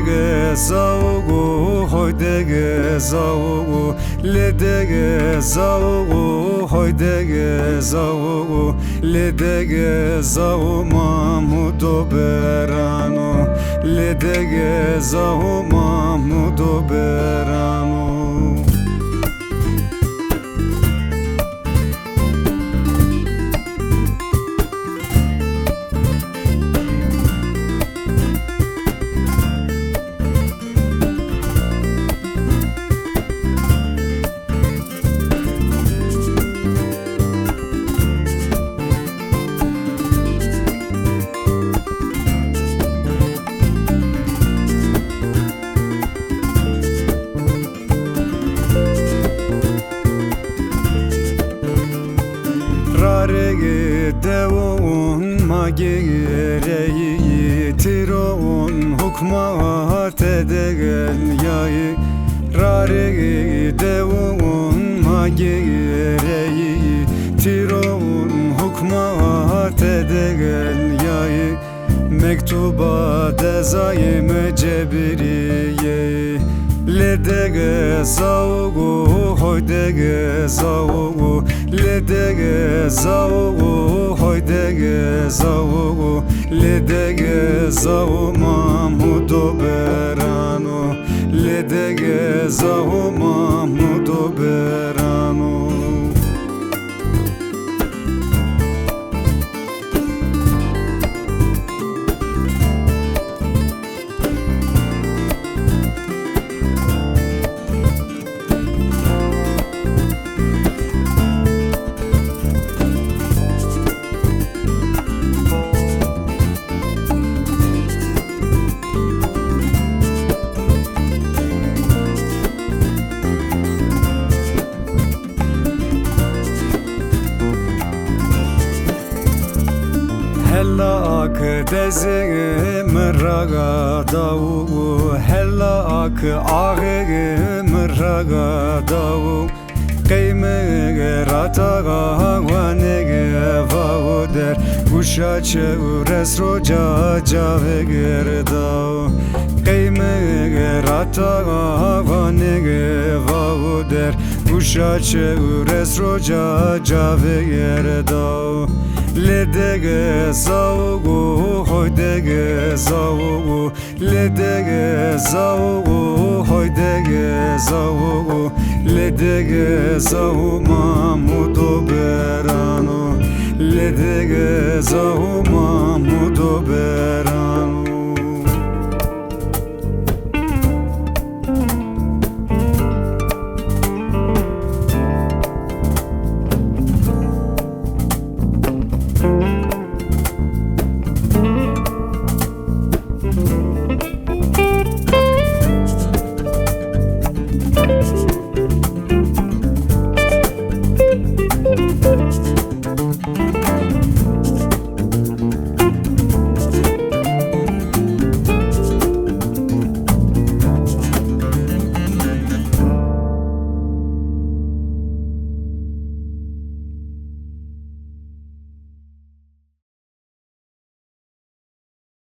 dege zaugu hoy dege zaugu le dege zaugu hoy dege zaugu le dege zau Mahmudo berano le dege zau Mahmudo berano Devon magireyi tiron hukmat edegen yayı rare devon magireyi tiron hukmat edegen yayı mektuba dezayim cebriye le dege zaugu hoy dege zaugu le dege zaugu hoy dege zaugu le dege zau Mahmudo berano le dege zau Mahmudo berano Hella ak dezim raga davu hella ak ağım raga davu qeyme rataga vanege vauder guşa çevres roca cave gerdav qeyme rataga vanege vauder guşa çevres roca cave gerdav le dege zaugu hoy dege zaugu le dege zaugu hoy dege zaugu le dege zau Mahmudo berano le dege zau Mahmudo berano